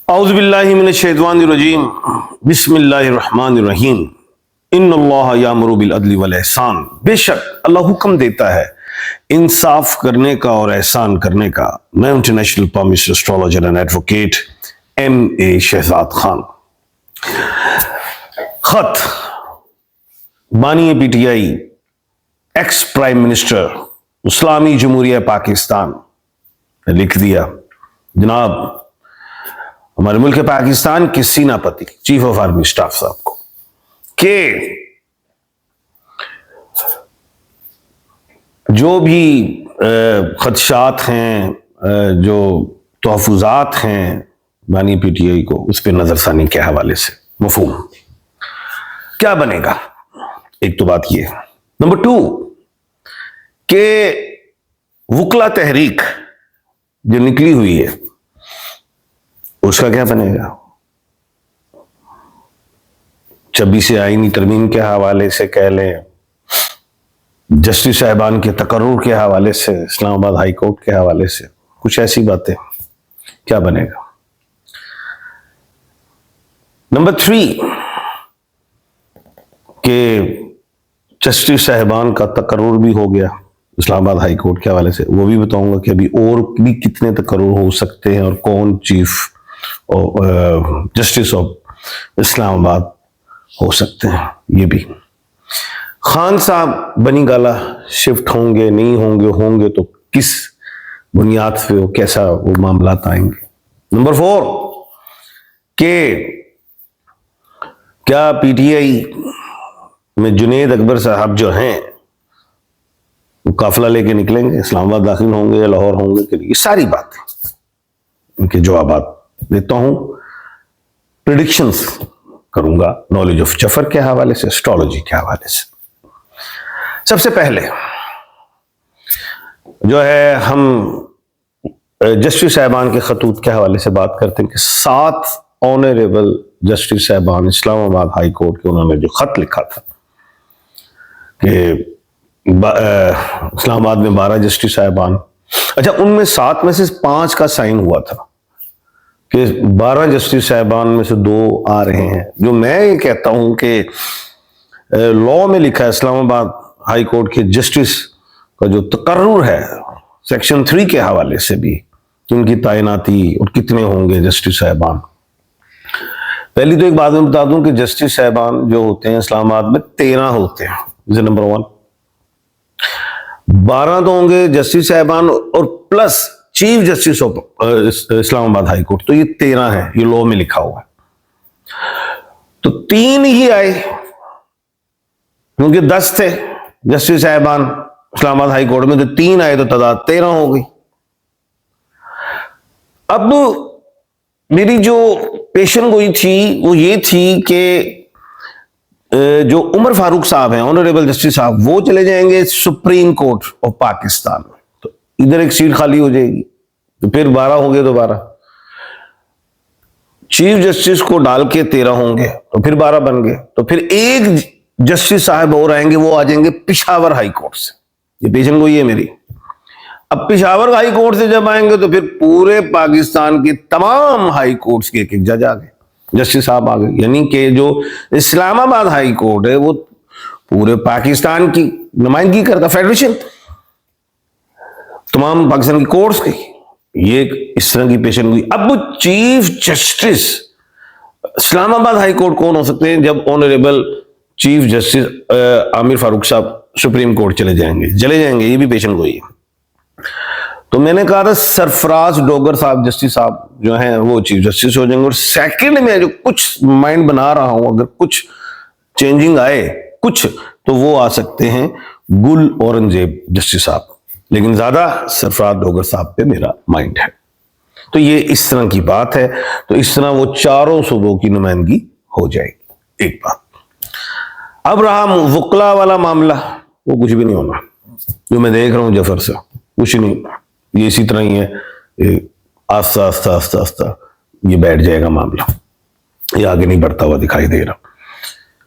औज़ुबिल्लाहि मिनश्शैतानिर्रजीम बिस्मिल्लाहिर्रहमानिर्रहीम इन्नल्लाह यामुरु बिल अदली वल ihsan। बेशक अल्लाह हुक्म देता है इंसाफ करने का और एहसान करने का। मैं international palmist astrologer and advocate M.A. Shahzad Khan. खत बानी PTI एक्स प्राइम मिनिस्टर इस्लामी जमहूरिया पाकिस्तान ने लिख दिया, जनाब हमारे मुल्क पाकिस्तान के सेनापति चीफ ऑफ आर्मी स्टाफ साहब को, कि जो भी खदशात हैं, जो तहफ़्फ़ुज़ात हैं बानी PTI को, उस पर नज़रसानी के हवाले से मफ़हूम क्या बनेगा। एक तो बात ये, नंबर 2 के वुकला तहरीक जो निकली हुई है उसका क्या बनेगा। 26 आईनी तरमीम के हवाले से कह लें, जस्टिस साहिबान के तकर्रुर के हवाले से, इस्लामाबाद हाई कोर्ट के हवाले से, कुछ ऐसी बातें, क्या बनेगा। नंबर 3 के जस्टिस साहिबान का तकर्रुर भी हो गया इस्लामाबाद हाई कोर्ट के हवाले से, वो भी बताऊंगा कि अभी और भी कितने तकर्रुर हो सकते हैं और कौन चीफ और जस्टिस ऑफ इस्लामाबाद हो सकते हैं। ये भी खान साहब बनी गाला शिफ्ट होंगे नहीं होंगे, होंगे तो किस बुनियाद पे वो, कैसा वो मामला आएंगे। नंबर 4 के क्या PTI में जुनेद अकबर साहब जो हैं वो काफिला लेके निकलेंगे, इस्लामाबाद दाखिल होंगे या लाहौर होंगे कि नहीं। ये सारी बातें, इनके जवाब देता हूं, प्रिडिक्शंस करूंगा नॉलेज ऑफ जफर के हवाले से, एस्ट्रोलॉजी के हवाले से। सबसे पहले जो है हम जस्टिस साहिबान के खतूत के हवाले से बात करते हैं कि 7 ऑनरेबल जस्टिस साहिबान इस्लामाबाद हाई कोर्ट के, उन्होंने जो खत लिखा था कि इस्लामाबाद में 12 जस्टिस साहिबान, अच्छा उनमें 7 में से 5 का साइन हुआ था कि 12 जस्टिस साहिबान में से 2 आ रहे हैं। जो मैं ये कहता हूं कि लॉ में लिखा है इस्लामाबाद हाई कोर्ट के जस्टिस का जो तकर्रुर है सेक्शन 3 के हवाले से भी, कि उनकी तैनाती और कितने होंगे जस्टिस साहिबान। पहली तो एक बात मैं बता दूं कि जस्टिस साहिबान जो होते हैं इस्लामाबाद में 13 होते हैं, इज नंबर 1। 12 तो होंगे जस्टिस साहिबान और plus chief justice of Islamabad high court, तो ये 13 है, ये लॉ में लिखा हुआ है। तो 3 ही आए क्योंकि 10 थे जस्टिस साहिबान इस्लामाबाद हाई कोर्ट में, तो 3 आए तो तादाद 13 हो गई। अब मेरी जो पेशन गोई थी वो ये थी कि जो उमर फारूक साहब हैं, ऑनरेबल जस्टिस साहब, वो चले जाएंगे सुप्रीम कोर्ट ऑफ पाकिस्तान में, तो इधर एक सीट खाली हो जाएगी, तो फिर 12 होंगे तो 12। चीफ जस्टिस को डाल के 13 होंगे तो फिर 12 बन गए, तो फिर एक जस्टिस साहब और आएंगे, वो आ जाएंगे पिशावर हाई कोर्ट से। ये पेशन गोई है मेरी। अब पिशावर हाई कोर्ट से जब आएंगे तो फिर पूरे पाकिस्तान के तमाम हाई कोर्ट्स के एक जज आ गए, जस्टिस साहब आ गए, यानी कि जो इस्लामाबाद हाई कोर्ट है वो पूरे पाकिस्तान की नुमाइंदगी करता, फेडरेशन तमाम पाकिस्तान की कोर्ट्स की। ये इस तरह की पेशन हुई। अब chief justice Islamabad high court कौन हो सकते हैं जब honourable chief justice Aamir Farooq साहब सुप्रीम कोर्ट चले जाएंगे, ये भी पेशन हुई है। तो मैंने कहा था सरफराज डोगर साहब जस्टिस साहब जो हैं वो चीफ जस्टिस हो जाएंगे, और सेकंड में जो कुछ माइंड बना रहा हूं, अगर कुछ चेंजिंग आए कुछ, तो वो आ सकते हैं गुल औरंगजेब जस्टिस साहब, लेकिन ज्यादा सरफराज डोगर साहब पे मेरा माइंड है। तो ये इस तरह की बात है, तो इस तरह वो चारों सूबों की नुमाइंदगी हो जाएगी। एक बात। अब रहा वुकला वाला मामला, वो कुछ भी नहीं होना, जो मैं देख रहा हूं जफर से, कुछ नहीं, ये इसी तरह ही है, आस्ता आस्ता आस्ता आस्ता ये बैठ जाएगा मामला, ये आगे नहीं बढ़ता हुआ दिखाई दे रहा।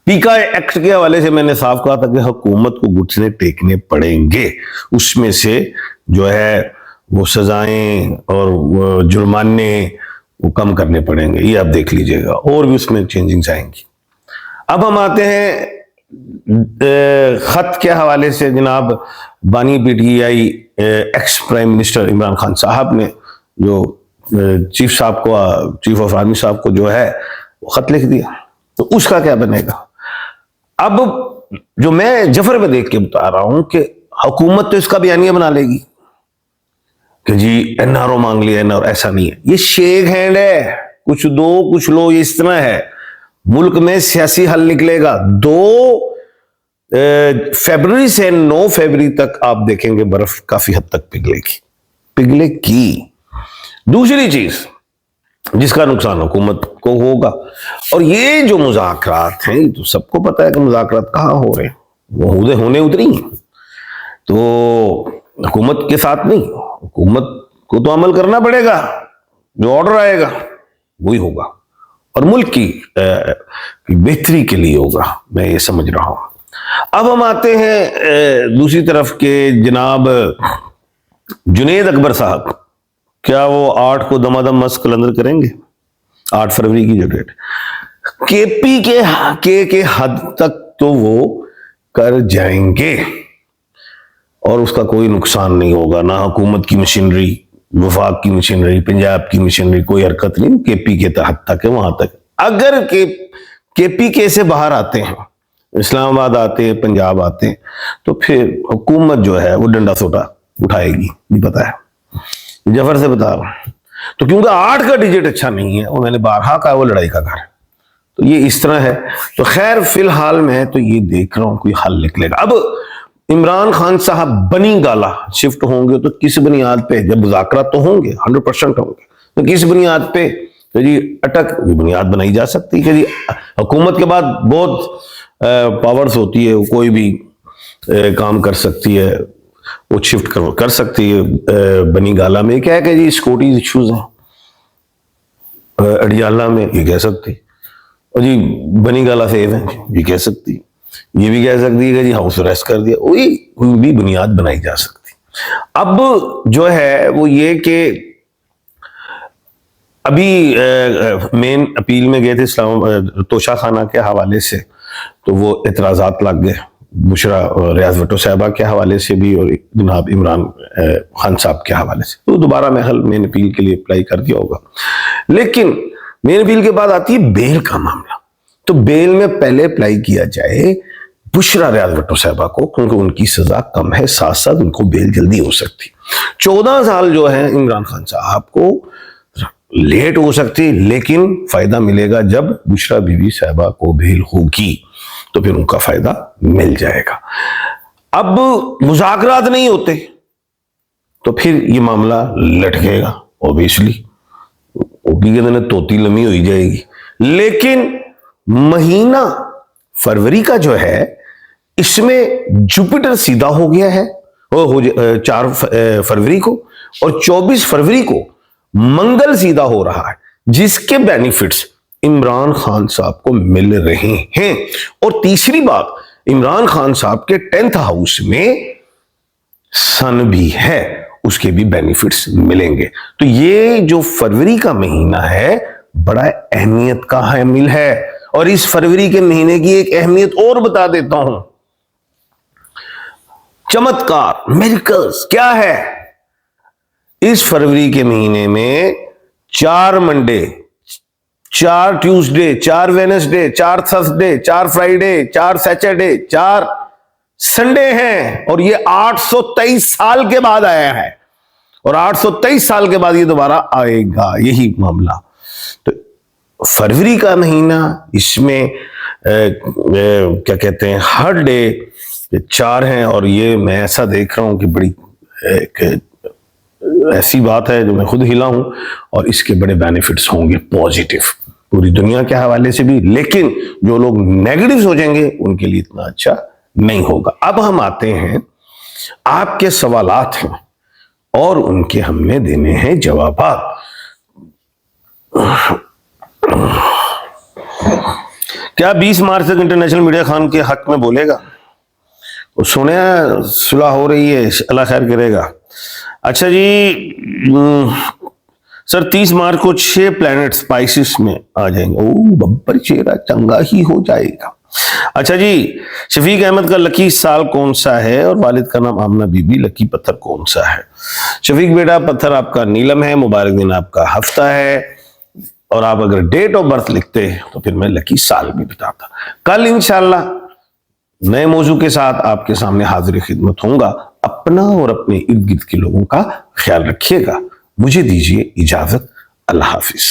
पीका एक्ट के हवाले से मैंने साफ कहा था कि हुकूमत को घुटने टेकने पड़ेंगे, उसमें से जो है वो सजाएं और जुर्माने वो कम करने पड़ेंगे, ये आप देख लीजिएगा, और भी उसमें चेंजिंग्स आएंगी। अब हम आते हैं खत के हवाले से। जनाब बानी PTI x prime minister Imran Khan साहब ने जो चीफ साहब को, चीफ ऑफ आर्मी साहब को जो है वो खत लिख दिया, तो उसका क्या बनेगा? अब जो मैं जफर में देख के बता रहा हूं कि हुकूमत तो इसका बयानिया बना लेगी कि जी एनआरओ मांग लिया, एनआरओ, ऐसा नहीं है, ये शेक हैंड है, कुछ दो कुछ लो, ये इस तरह है। मुल्क में सियासी हल निकलेगा। 2 फरवरी से 9 फरवरी तक आप देखेंगे बर्फ काफी हद तक पिघलेगी। दूसरी चीज जिसका नुकसान हुकूमत को होगा, और ये जो मुज़ाकरात हैं, तो सबको पता है कि मुज़ाकरात कहाँ हो रहे हैं, वो होने उतरी हैं, तो हुकूमत के साथ नहीं, हुकूमत को तो अमल करना पड़ेगा, जो ऑर्डर आएगा वही होगा, और मुल्क की बेहतरी के लिए होगा, मैं ये समझ रहा हूं। अब हम आते हैं दूसरी तरफ के जनाब जुनेद अकबर साहब, क्या वो 8 को दमादम मस्त कलंदर करेंगे? 8 फरवरी की जो डेट, केपी के हद तक तो वो कर जाएंगे और उसका कोई नुकसान नहीं होगा। ना हुकूमत की मशीनरी, वफाक की मशीनरी, पंजाब की मशीनरी, कोई हरकत नहीं, केपी के तहत तक है, वहां तक। अगर केपी के से बाहर आते हैं, इस्लामाबाद आते हैं, पंजाब आते हैं, तो फिर हुकूमत जो है वो डंडा सोटा उठाएगी, ये पता है, जफर से बता रहा हूं। तो क्योंकि 8 का डिजिट अच्छा नहीं है, वो मैंने बारहा कहा, वो लड़ाई का घर है, तो ये इस तरह है। तो खैर फिलहाल मैं तो ये देख रहा हूं कोई हल निकलेगा। अब इमरान खान साहब बनी गाला शिफ्ट होंगे तो किस बुनियाद पे? जब मुज़ाकरात तो होंगे, 100% होंगे, तो किस बुनियाद पे? तो जी अटक बुनियाद बनाई जा सकती है कि जी हुकूमत के बाद बहुत पावर्स होती है, वो कोई भी काम कर सकती है, वो शिफ्ट कर सकती है बनी गाला में। क्या है कि जी सिक्योरिटी इश्यूज हैं अडियाला में, ये कह सकती, और जी बनी गाला सेफ है, ये कह सकती, ये भी कह सकती है कि जी हाउस अरेस्ट कर दिया, वही भी बुनियाद बनाई जा सकती। अब जो है वो ये कि अभी मेन अपील में गए थे इस्लाम तोशा खाना के हवाले से, तो वो एतराज़ात लग गए बुशरा रियाज भट्टो साहबा के हवाले से भी और जनाब इमरान खान साहब के हवाले से, तो दोबारा मैं मेन अपील के लिए अप्लाई कर दिया होगा। लेकिन मेन अपील के बाद आती है बेल का मामला, तो बेल में पहले अप्लाई किया जाए बुशरा रियाज भट्टो साहबा को, क्योंकि उनकी सजा कम है, साथ साथ उनको बेल जल्दी हो सकती। 14 साल जो है इमरान खान साहब को लेट हो सकती, लेकिन फायदा मिलेगा जब बुशरा बीवी साहबा को बेल होगी, तो फिर उनका फायदा मिल जाएगा। अब मुज़ाकरात नहीं होते तो फिर ये मामला लटकेगा, ऑब्वियसली ओपी के दिन तोती लम्बी हो जाएगी। लेकिन महीना फरवरी का जो है, इसमें जुपिटर सीधा हो गया है, वो 4 फरवरी को, और 24 फरवरी को मंगल सीधा हो रहा है, जिसके बेनिफिट्स इमरान खान साहब को मिल रहे हैं। और तीसरी बात, इमरान खान साहब के 10th हाउस में सन भी है, उसके भी बेनिफिट्स मिलेंगे। तो ये जो फरवरी का महीना है बड़ा अहमियत का हामिल है। और इस फरवरी के महीने की एक अहमियत और बता देता हूं, चमत्कार, मिरेकल्स क्या है। इस फरवरी के महीने में 4 Monday, 4 Tuesday, 4 Wednesday, 4 Thursday, 4 Friday, 4 Saturday, 4 Sunday हैं, और ये 823 साल के बाद आया है, और 823 साल के बाद ये दोबारा आएगा, यही मामला। तो फरवरी का महीना, इसमें क्या कहते हैं, हर डे 4 हैं, और ये मैं ऐसा देख रहा हूं कि बड़ी ऐसी बात है जो मैं खुद हिला हूं, और इसके बड़े बेनिफिट्स होंगे पॉजिटिव पूरी दुनिया के हवाले से भी। लेकिन जो लोग नेगेटिव सोचेंगे उनके लिए इतना अच्छा नहीं होगा। अब हम आते हैं, आपके सवालात हैं और उनके हमने देने हैं जवाबात। क्या 20 मार्च तक इंटरनेशनल मीडिया खान के हक में बोलेगा? वो सुने सुलह हो रही है, अल्लाह खैर करेगा। अच्छा जी, सर 30 मार्च को 6 प्लैनेट स्पाइसिस में आ जाएंगे। ओ बब्बर चेहरा चंगा ही हो जाएगा। अच्छा जी, शफीक अहमद का लकी साल कौन सा है और वालिद का नाम आमना बीबी, लकी पत्थर कौन सा है? शफीक बेटा पत्थर आपका नीलम है, मुबारक दिन आपका हफ्ता है, और आप अगर डेट ऑफ बर्थ लिखते तो फिर मैं लकी साल भी बताता। कल इंशाल्लाह नए मौजू के साथ आपके सामने हाजिर खिदमत होऊंगा। अपना और अपने इर्द गिर्द के लोगों का ख्याल रखिएगा। मुझे दीजिए इजाजत। अल्लाह हाफिज।